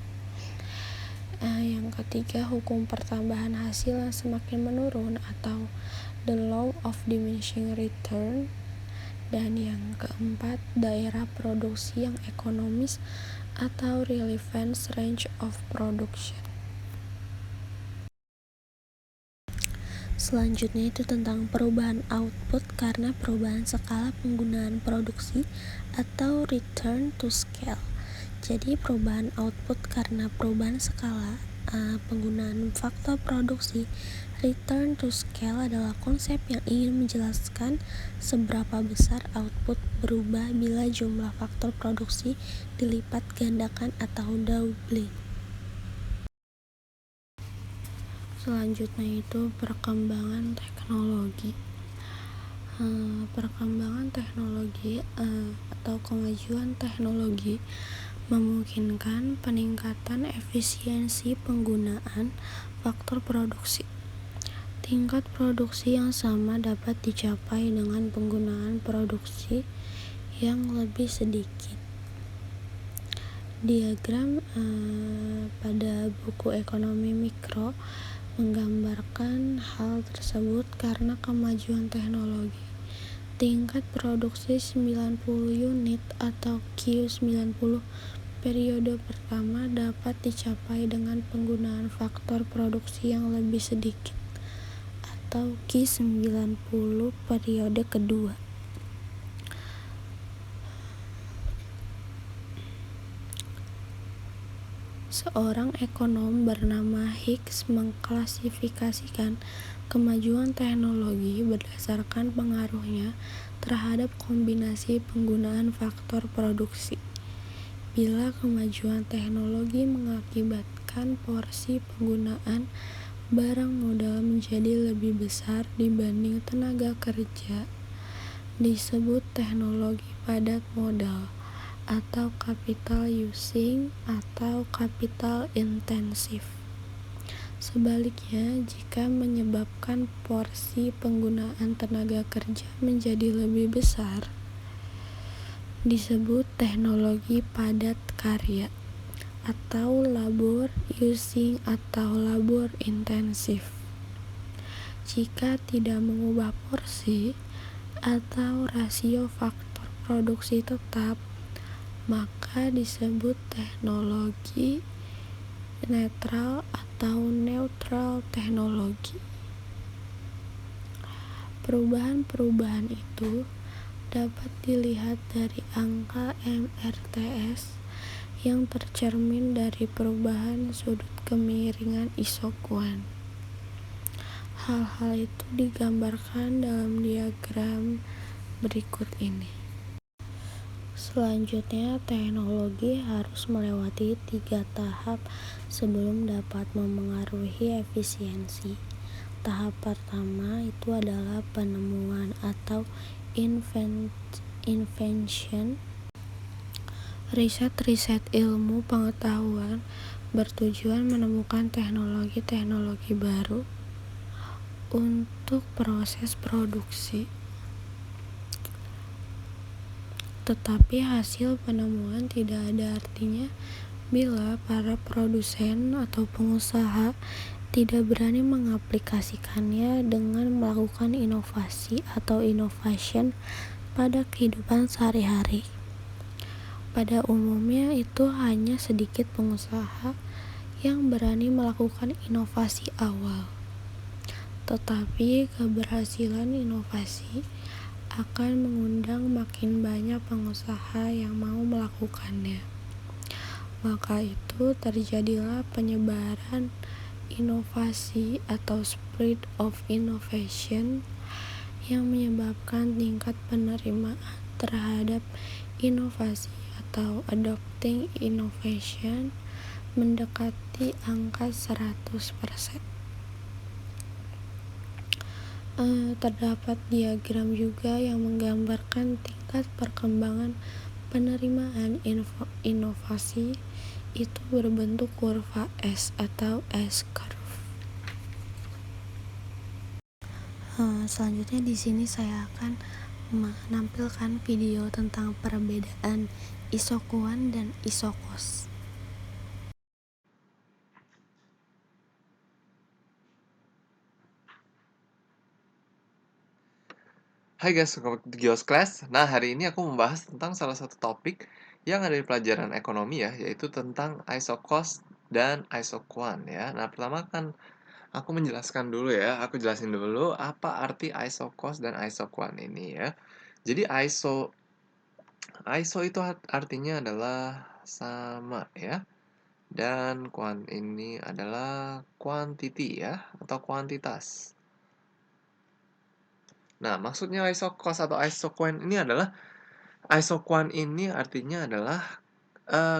Yang ketiga, hukum pertambahan hasil yang semakin menurun atau the law of diminishing return. Dan yang keempat, daerah produksi yang ekonomis atau relevant range of production. Selanjutnya itu tentang perubahan output karena perubahan skala penggunaan produksi atau return to scale. Jadi perubahan output karena perubahan skala penggunaan faktor produksi. Return to scale adalah konsep yang ingin menjelaskan seberapa besar output berubah bila jumlah faktor produksi dilipat gandakan atau doubling. Selanjutnya itu perkembangan teknologi. Perkembangan teknologi atau kemajuan teknologi memungkinkan peningkatan efisiensi penggunaan faktor produksi. Tingkat produksi yang sama dapat dicapai dengan penggunaan produksi yang lebih sedikit. Diagram pada buku ekonomi mikro menggambarkan hal tersebut karena kemajuan teknologi. Tingkat produksi 90 unit atau Q90 periode pertama dapat dicapai dengan penggunaan faktor produksi yang lebih sedikit atau Q90 periode kedua. Seorang ekonom bernama Hicks mengklasifikasikan kemajuan teknologi berdasarkan pengaruhnya terhadap kombinasi penggunaan faktor produksi. Bila kemajuan teknologi mengakibatkan porsi penggunaan barang modal menjadi lebih besar dibanding tenaga kerja, disebut teknologi padat modal atau capital using atau capital intensive. Sebaliknya, jika menyebabkan porsi penggunaan tenaga kerja menjadi lebih besar, disebut teknologi padat karya atau labor using atau labor intensif. Jika tidak mengubah porsi atau rasio faktor produksi tetap, maka disebut teknologi netral atau neutral teknologi. Perubahan-perubahan itu dapat dilihat dari angka MRTS yang tercermin dari perubahan sudut kemiringan isokuan. Hal-hal itu digambarkan dalam diagram berikut ini. Selanjutnya, teknologi harus melewati 3 tahap sebelum dapat memengaruhi efisiensi. Tahap pertama itu adalah penemuan atau invention. Riset-riset ilmu pengetahuan bertujuan menemukan teknologi-teknologi baru untuk proses produksi. Tetapi hasil penemuan tidak ada artinya bila para produsen atau pengusaha tidak berani mengaplikasikannya dengan melakukan inovasi atau innovation pada kehidupan sehari-hari. Pada umumnya itu hanya sedikit pengusaha yang berani melakukan inovasi awal. Tetapi keberhasilan inovasi akan mengundang makin banyak pengusaha yang mau melakukannya. Maka itu terjadilah penyebaran inovasi atau spread of innovation yang menyebabkan tingkat penerimaan terhadap inovasi atau adopting innovation mendekati angka 100%. Terdapat diagram juga yang menggambarkan tingkat perkembangan penerimaan inovasi itu berbentuk kurva S atau S-curve. Selanjutnya di sini saya akan menampilkan video tentang perbedaan isokuan dan isokos. Hai guys, welcome to Gios Class. Nah, hari ini aku membahas tentang salah satu topik yang ada di pelajaran ekonomi ya, yaitu tentang isocost dan isoquant ya. Nah, pertama kan aku menjelaskan dulu ya, aku jelasin dulu apa arti isocost dan isoquant ini ya. Jadi iso itu artinya adalah sama ya. Dan quant ini adalah quantity ya, atau kuantitas. Nah, maksudnya isocost atau isoquant ini adalah isoquant ini artinya adalah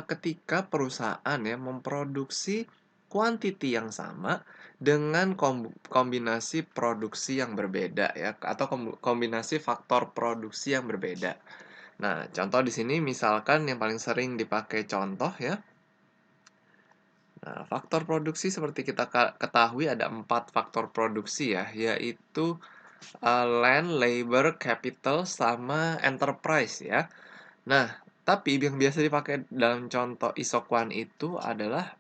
ketika perusahaan ya memproduksi kuantiti yang sama dengan kombinasi produksi yang berbeda ya, atau kombinasi faktor produksi yang berbeda. Nah, contoh di sini misalkan yang paling sering dipakai contoh ya. Nah, faktor produksi seperti kita ketahui ada 4 faktor produksi ya, yaitu land, labor, capital, sama enterprise ya. Nah, tapi yang biasa dipakai dalam contoh isoquant itu adalah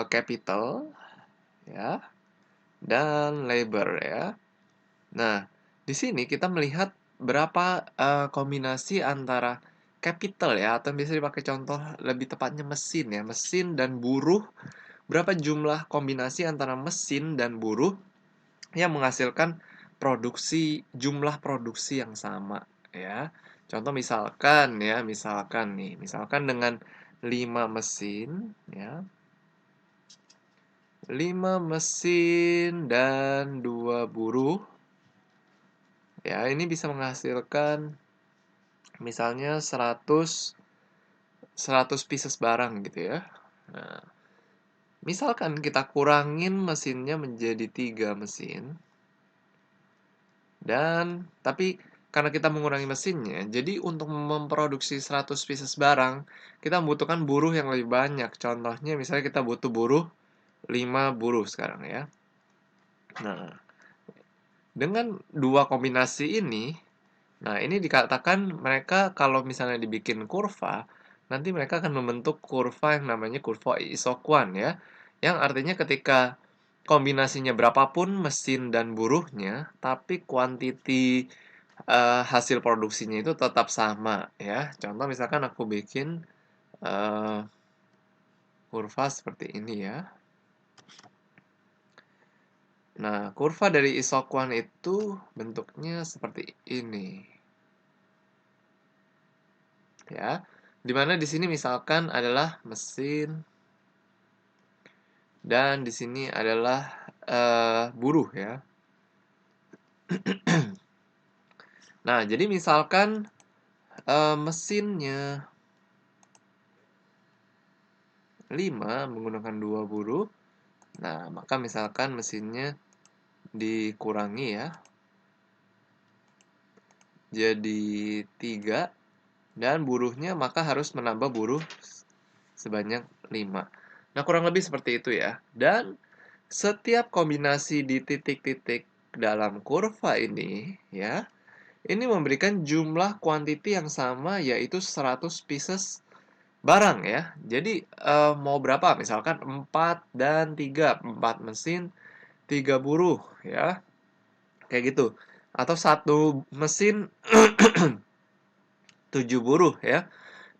capital ya dan labor ya. Nah, di sini kita melihat berapa kombinasi antara capital ya, atau bisa dipakai contoh lebih tepatnya mesin ya, mesin dan buruh. Berapa jumlah kombinasi antara mesin dan buruh yang menghasilkan jumlah produksi yang sama ya. Contoh misalkan ya, misalkan dengan 5 mesin ya. 5 mesin dan 2 buruh. Ya, ini bisa menghasilkan misalnya 100 100 pieces barang gitu ya. Nah, misalkan kita kurangin mesinnya menjadi 3 mesin, dan tapi karena kita mengurangi mesinnya, jadi untuk memproduksi 100 pieces barang, kita membutuhkan buruh yang lebih banyak. Contohnya misalnya kita butuh buruh 5 buruh sekarang ya. Nah, dengan dua kombinasi ini, nah ini dikatakan mereka kalau misalnya dibikin kurva, nanti mereka akan membentuk kurva yang namanya kurva isoquant ya. Yang artinya ketika kombinasinya berapapun mesin dan buruhnya, tapi kuantiti hasil produksinya itu tetap sama ya. Contoh misalkan aku bikin eh, kurva seperti ini ya. Nah, kurva dari isoquant itu bentuknya seperti ini. Ya. Dimana di sini misalkan adalah mesin dan di sini adalah buruh ya. Nah, jadi misalkan mesinnya 5 menggunakan 2 buruh. Nah, maka misalkan mesinnya dikurangi ya. Jadi 3 dan buruhnya maka harus menambah buruh sebanyak 5. Nah, kurang lebih seperti itu ya. Dan setiap kombinasi di titik-titik dalam kurva ini ya, ini memberikan jumlah kuantiti yang sama yaitu 100 pieces barang ya. Jadi mau berapa? Misalkan 4 dan 3, 4 mesin, 3 buruh ya. Kayak gitu. Atau satu mesin 7 buruh ya.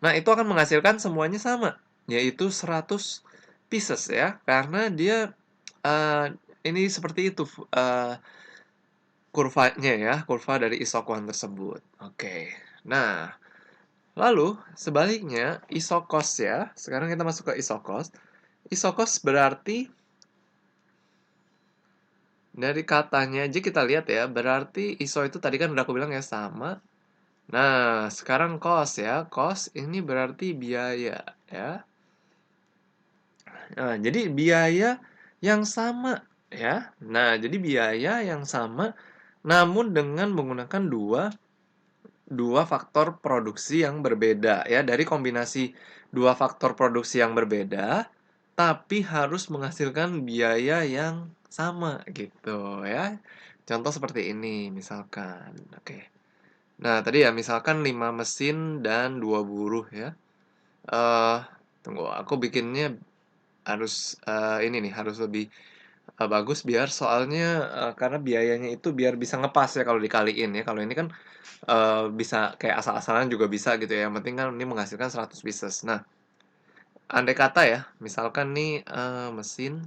Nah, itu akan menghasilkan semuanya sama, yaitu 100 pieces ya. Karena dia ini seperti itu kurvanya ya, kurva dari isoquant tersebut. Oke. Nah, lalu sebaliknya isokos ya. Sekarang kita masuk ke isokos. Isokos berarti dari katanya aja kita lihat ya, berarti iso itu tadi kan udah aku bilang ya sama. Nah, sekarang kos ya. Kos ini berarti biaya ya. Nah, jadi biaya yang sama ya. Nah, jadi biaya yang sama namun dengan menggunakan dua faktor produksi yang berbeda ya. Dari kombinasi dua faktor produksi yang berbeda tapi harus menghasilkan biaya yang sama gitu ya. Contoh seperti ini misalkan. Oke. Nah, tadi ya misalkan 5 mesin dan 2 buruh ya. Eh, tunggu, aku bikinnya harus ini nih, harus lebih bagus biar soalnya karena biayanya itu biar bisa ngepas ya kalau dikaliin ya. Kalau ini kan bisa kayak asal-asalan juga bisa gitu ya. Yang penting kan ini menghasilkan 100 pieces. Nah, andai kata ya, misalkan nih mesin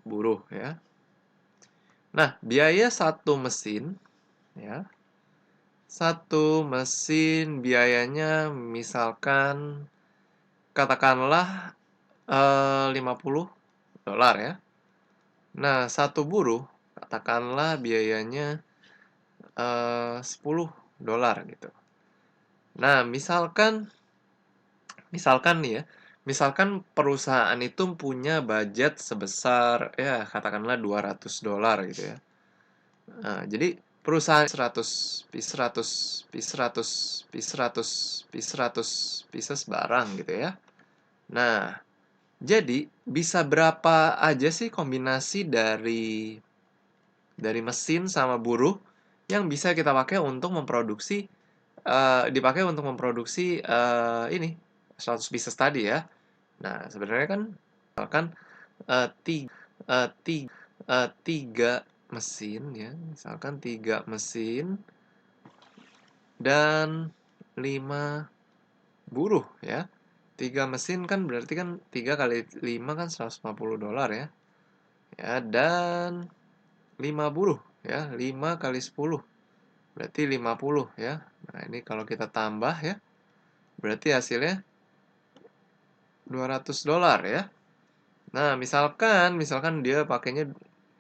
buruh ya. Nah, biaya satu mesin ya. Satu mesin biayanya misalkan katakanlah 50 dolar ya. Nah, satu buruh katakanlah biayanya 10 dolar gitu. Nah, misalkan nih ya, misalkan perusahaan itu punya budget sebesar ya katakanlah 200 dolar gitu ya. Nah, jadi perusahaan 100 piece 100 piece 100 piece 100 piece 100 pieces barang gitu ya. Nah, jadi bisa berapa aja sih kombinasi dari mesin sama buruh yang bisa kita pakai untuk memproduksi dipakai untuk memproduksi ini 100 pieces tadi ya. Nah, sebenarnya kan misalkan eh, ti- tiga mesin ya, misalkan 3 mesin dan 5 buruh ya. 3 mesin kan berarti kan 3 kali 5 kan 150 dolar ya. Ya, dan 5 buruh ya, 5 kali 10 berarti 50 ya. Nah, ini kalau kita tambah ya, berarti hasilnya 200 dolar ya. Nah, misalkan dia pakainya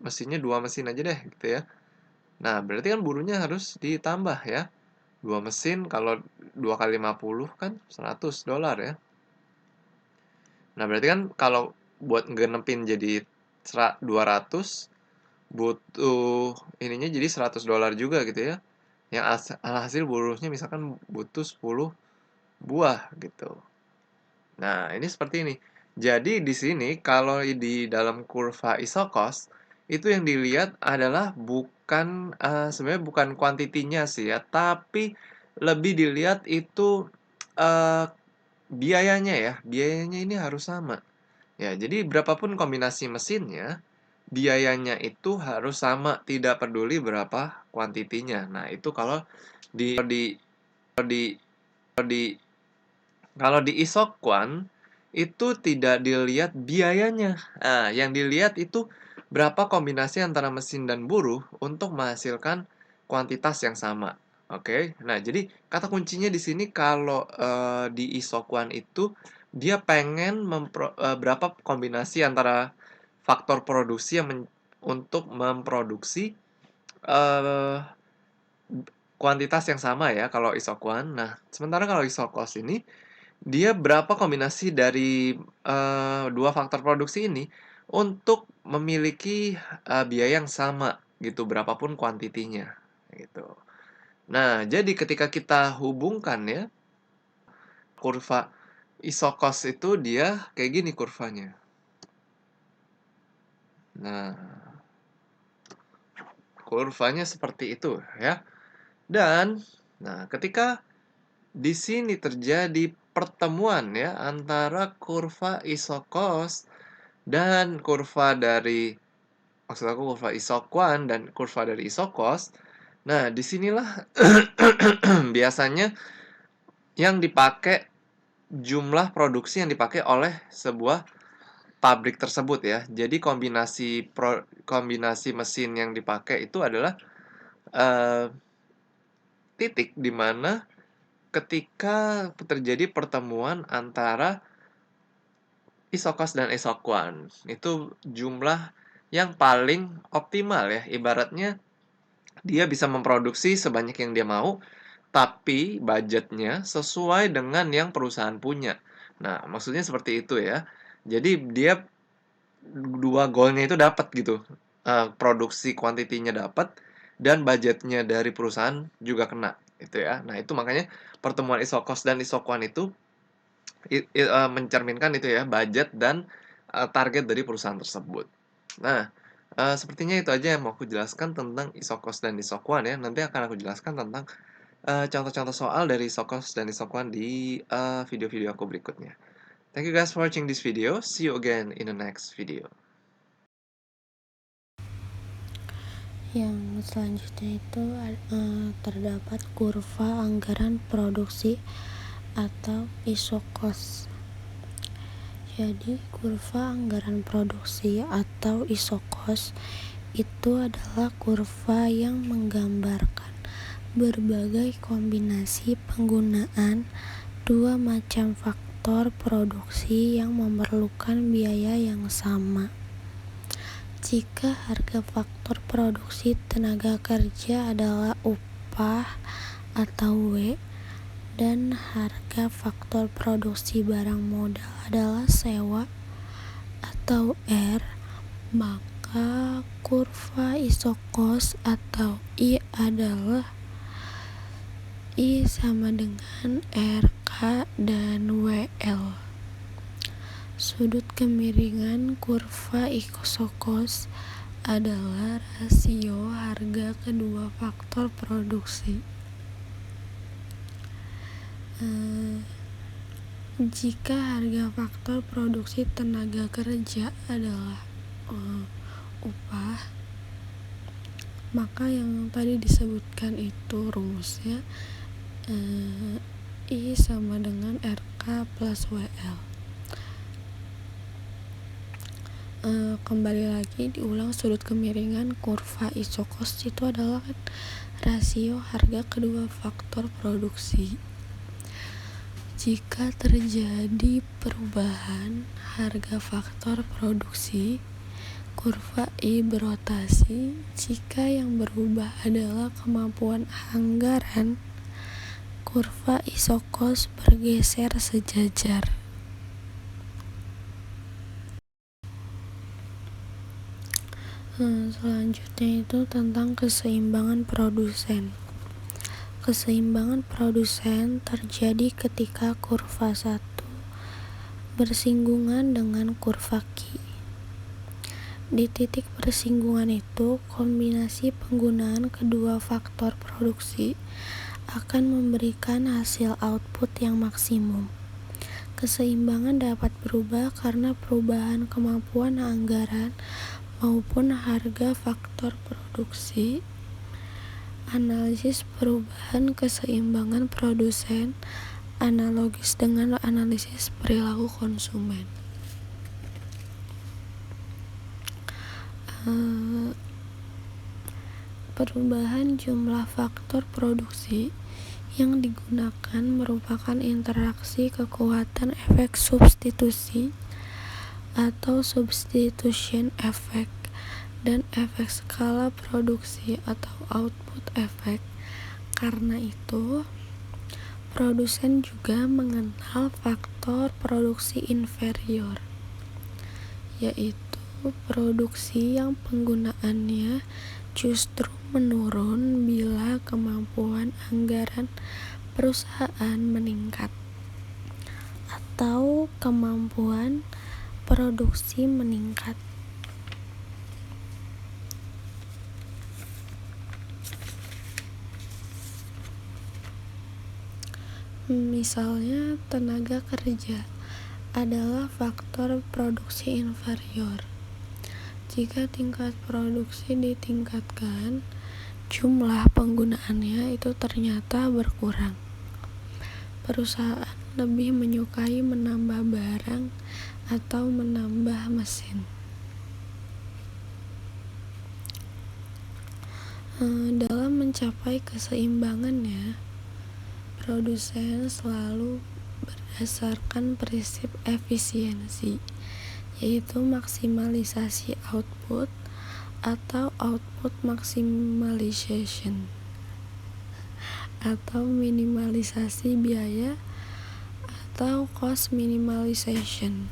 mesinnya 2 mesin aja deh gitu ya. Nah, berarti kan buruhnya harus ditambah ya. 2 mesin kalau 2 kali 50 kan $100 ya. Nah, berarti kan kalau buat ngenepin jadi 200 butuh ininya jadi $100 juga gitu ya. Yang alhasil buruhnya misalkan butuh 10 buah gitu. Nah, ini seperti ini. Jadi di sini kalau di dalam kurva isokos itu yang dilihat adalah bukan sebenarnya bukan kuantitinya sih ya, tapi lebih dilihat itu eh, biayanya ya. Biayanya ini harus sama. Ya, jadi berapapun kombinasi mesinnya, biayanya itu harus sama, tidak peduli berapa kuantitinya. Nah, itu kalau di kalau di isokwan itu tidak dilihat biayanya. Nah, yang dilihat itu berapa kombinasi antara mesin dan buruh untuk menghasilkan kuantitas yang sama. Oke. Nah, jadi kata kuncinya di sini kalau di isokwan itu dia pengen berapa kombinasi antara faktor produksi untuk memproduksi eh, kuantitas yang sama ya kalau isokwan. Nah, sementara kalau isokos ini dia berapa kombinasi dari dua faktor produksi ini untuk memiliki biaya yang sama gitu, berapapun kuantitinya gitu. Nah, jadi ketika kita hubungkan ya, kurva isokos itu dia kayak gini kurvanya. Nah, kurvanya seperti itu ya. Dan nah, ketika di sini terjadi pertemuan ya antara kurva isokos dan kurva dari maksud aku kurva isokwan dan kurva dari isokos. Nah, disinilah biasanya yang dipakai jumlah produksi yang dipakai oleh sebuah pabrik tersebut ya. Jadi kombinasi mesin yang dipakai itu adalah eh, titik di mana ketika terjadi pertemuan antara isokos dan isokwan. Itu jumlah yang paling optimal ya. Ibaratnya dia bisa memproduksi sebanyak yang dia mau, tapi budgetnya sesuai dengan yang perusahaan punya. Nah, maksudnya seperti itu ya. Jadi dia dua goalnya itu dapat gitu. Produksi kuantitinya dapat dan budgetnya dari perusahaan juga kena gitu ya. Nah, itu makanya pertemuan isokos dan isokwan itu mencerminkan itu ya, budget dan target dari perusahaan tersebut. Nah, sepertinya itu aja yang mau aku jelaskan tentang isokos dan isokwan ya. Nanti akan aku jelaskan tentang contoh-contoh soal dari isokos dan isokwan di video-video aku berikutnya. Thank you guys for watching this video. See you again in the next video. Yang selanjutnya itu terdapat kurva anggaran produksi atau isokos. Jadi kurva anggaran produksi atau isokos itu adalah kurva yang menggambarkan berbagai kombinasi penggunaan dua macam faktor produksi yang memerlukan biaya yang sama. Jika harga faktor produksi tenaga kerja adalah upah atau W dan harga faktor produksi barang modal adalah sewa atau R, maka kurva isokos atau I adalah I sama dengan RK dan WL. Sudut kemiringan kurva isokos adalah rasio harga kedua faktor produksi. Jika harga faktor produksi tenaga kerja adalah upah, maka yang tadi disebutkan itu rumusnya I sama dengan RK plus WL. Kembali lagi diulang, sudut kemiringan kurva isokos itu adalah rasio harga kedua faktor produksi. Jika terjadi perubahan harga faktor produksi, kurva I berotasi. Jika yang berubah adalah kemampuan anggaran, kurva isokos bergeser sejajar. Selanjutnya itu tentang keseimbangan produsen. Keseimbangan produsen terjadi ketika kurva 1 bersinggungan dengan kurva Q. Di titik persinggungan itu, kombinasi penggunaan kedua faktor produksi akan memberikan hasil output yang maksimum. Keseimbangan dapat berubah karena perubahan kemampuan anggaran maupun harga faktor produksi. Analisis perubahan keseimbangan produsen analogis dengan analisis perilaku konsumen. Perubahan jumlah faktor produksi yang digunakan merupakan interaksi kekuatan efek substitusi atau substitution effect dan efek skala produksi atau output effect. Karena itu, produsen juga mengenal faktor produksi inferior, yaitu produksi yang penggunaannya justru menurun bila kemampuan anggaran perusahaan meningkat atau kemampuan produksi meningkat. Misalnya, tenaga kerja adalah faktor produksi inferior. Jika tingkat produksi ditingkatkan, jumlah penggunaannya itu ternyata berkurang. Perusahaan lebih menyukai menambah barang atau menambah mesin. Dalam mencapai keseimbangannya, produsen selalu berdasarkan prinsip efisiensi, yaitu maksimalisasi output atau output maximization, atau minimalisasi biaya atau cost minimization.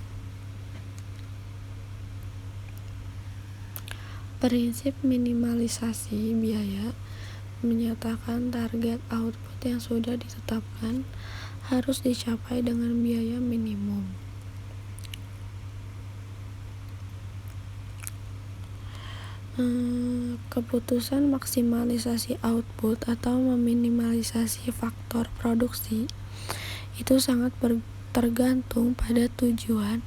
Prinsip minimalisasi biaya menyatakan target output yang sudah ditetapkan harus dicapai dengan biaya minimum. Keputusan maksimalisasi output atau meminimalisasi faktor produksi itu sangat tergantung pada tujuan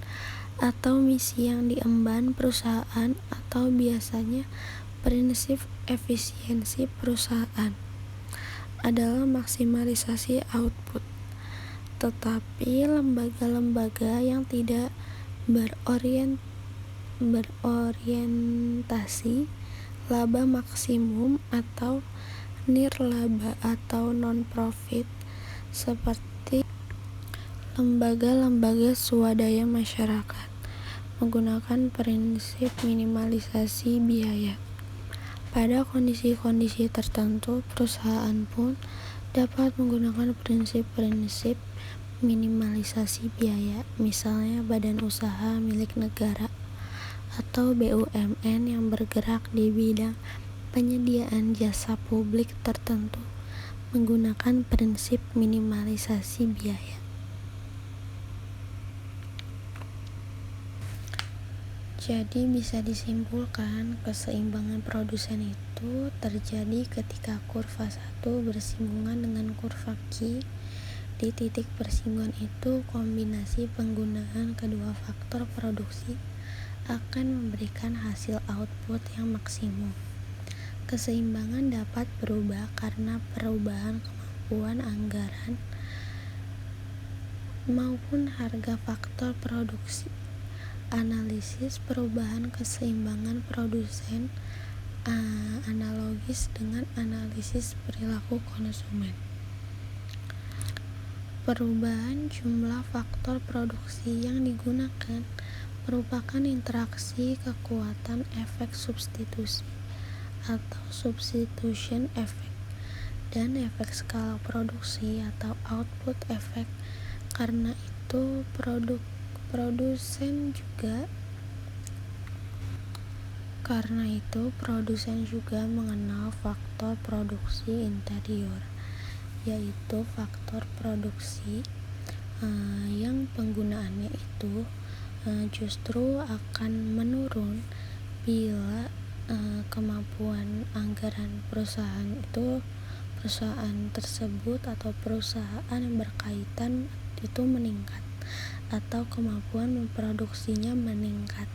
atau misi yang diemban perusahaan atau biasanya prinsip efisiensi perusahaan adalah maksimalisasi output. Tetapi lembaga-lembaga yang tidak berorientasi laba maksimum atau nirlaba atau non-profit seperti lembaga-lembaga swadaya masyarakat menggunakan prinsip minimalisasi biaya. Pada kondisi-kondisi tertentu, perusahaan pun dapat menggunakan prinsip-prinsip minimalisasi biaya, misalnya badan usaha milik negara atau BUMN yang bergerak di bidang penyediaan jasa publik tertentu menggunakan prinsip minimalisasi biaya. Jadi bisa disimpulkan keseimbangan produsen itu terjadi ketika kurva 1 bersinggungan dengan kurva Q. Di titik persinggungan itu, kombinasi penggunaan kedua faktor produksi akan memberikan hasil output yang maksimum. Keseimbangan dapat berubah karena perubahan kemampuan anggaran maupun harga faktor produksi. Analisis perubahan keseimbangan produsen analogis dengan analisis perilaku konsumen. Perubahan jumlah faktor produksi yang digunakan merupakan interaksi kekuatan efek substitusi atau substitution effect dan efek skala produksi atau output effect. Karena itu produsen juga mengenal faktor produksi interior, yaitu faktor produksi yang penggunaannya itu justru akan menurun bila kemampuan anggaran perusahaan tersebut atau perusahaan yang berkaitan itu meningkat atau kemampuan memproduksinya meningkat.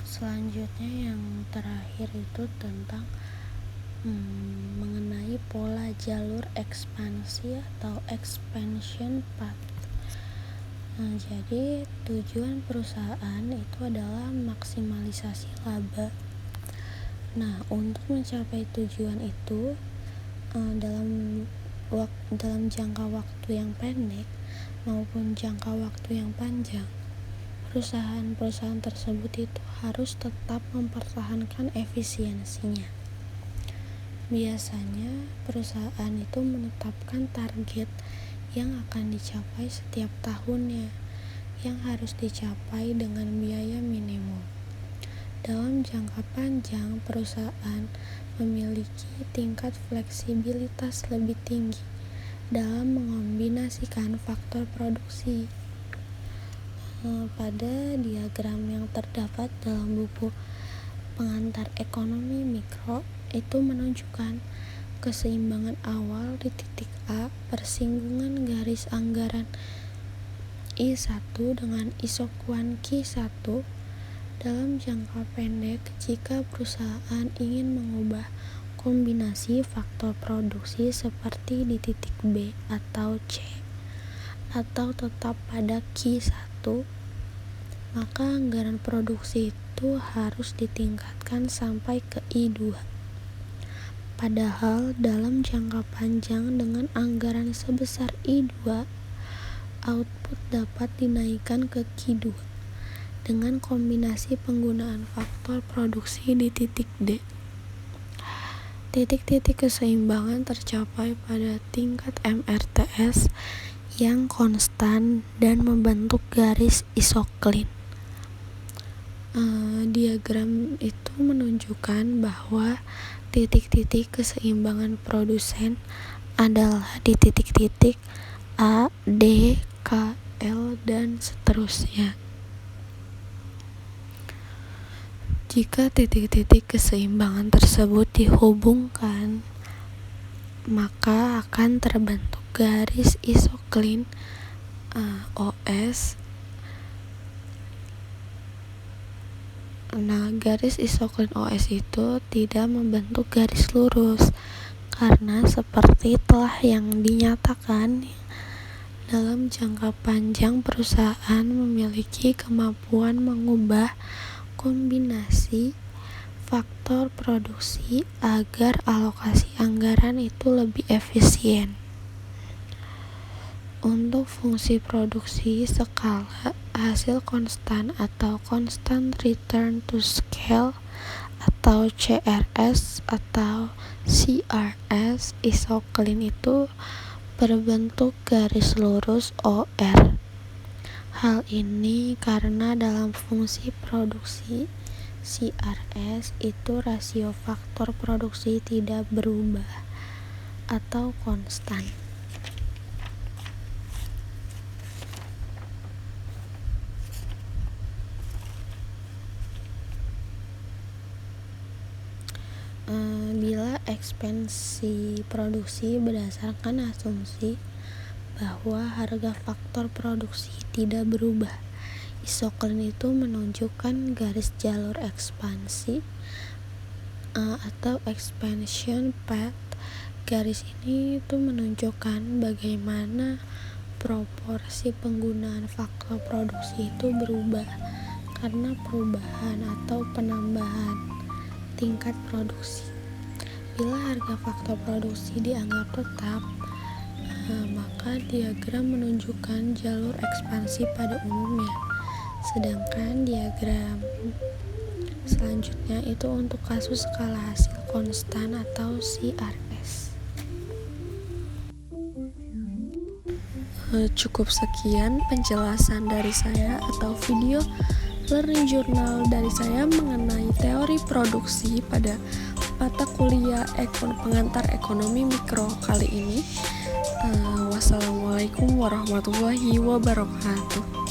Selanjutnya yang terakhir itu tentang mengenai pola jalur ekspansi atau expansion path. Jadi tujuan perusahaan itu adalah maksimalisasi laba. Nah, untuk mencapai tujuan itu dalam jangka waktu yang pendek maupun jangka waktu yang panjang, perusahaan-perusahaan tersebut itu harus tetap mempertahankan efisiensinya. Biasanya perusahaan itu menetapkan target yang akan dicapai setiap tahunnya, yang harus dicapai dengan biaya minimum. Dalam jangka panjang, perusahaan memiliki tingkat fleksibilitas lebih tinggi dalam mengombinasikan faktor produksi. Pada diagram yang terdapat dalam buku Pengantar Ekonomi Mikro itu menunjukkan keseimbangan awal di titik A persinggungan garis anggaran I1 dengan isokuan Q1 dalam jangka pendek jika perusahaan ingin mengubah kombinasi faktor produksi seperti di titik B atau C atau tetap pada Q1, maka anggaran produksi itu harus ditingkatkan sampai ke I2. Padahal dalam jangka panjang dengan anggaran sebesar I2, output dapat dinaikkan ke Q2 dengan kombinasi penggunaan faktor produksi di titik D. Titik-titik keseimbangan tercapai pada tingkat MRTS yang konstan dan membentuk garis isoklin. Diagram itu menunjukkan bahwa titik-titik keseimbangan produsen adalah di titik-titik A, D, K, L, dan seterusnya. Jika titik-titik keseimbangan tersebut dihubungkan, maka akan terbentuk garis isoklin OS. Nah, garis isoklin OS itu tidak membentuk garis lurus karena seperti telah yang dinyatakan, dalam jangka panjang perusahaan memiliki kemampuan mengubah kombinasi faktor produksi agar alokasi anggaran itu lebih efisien. Untuk fungsi produksi skala hasil konstan atau constant return to scale atau CRS atau CRS isoklin itu berbentuk garis lurus OR. Hal ini karena dalam fungsi produksi CRS itu rasio faktor produksi tidak berubah atau konstan. Bila ekspansi produksi berdasarkan asumsi bahwa harga faktor produksi tidak berubah, isoklin itu menunjukkan garis jalur ekspansi atau expansion path. Garis ini itu menunjukkan bagaimana proporsi penggunaan faktor produksi itu berubah karena perubahan atau penambahan tingkat produksi. Bila harga faktor produksi dianggap tetap, maka diagram menunjukkan jalur ekspansi pada umumnya. Sedangkan diagram selanjutnya itu untuk kasus skala hasil konstan atau CRS. Cukup sekian penjelasan dari saya atau video learning journal dari saya mengenai teori produksi pada mata kuliah pengantar ekonomi mikro kali ini. Wassalamualaikum warahmatullahi wabarakatuh.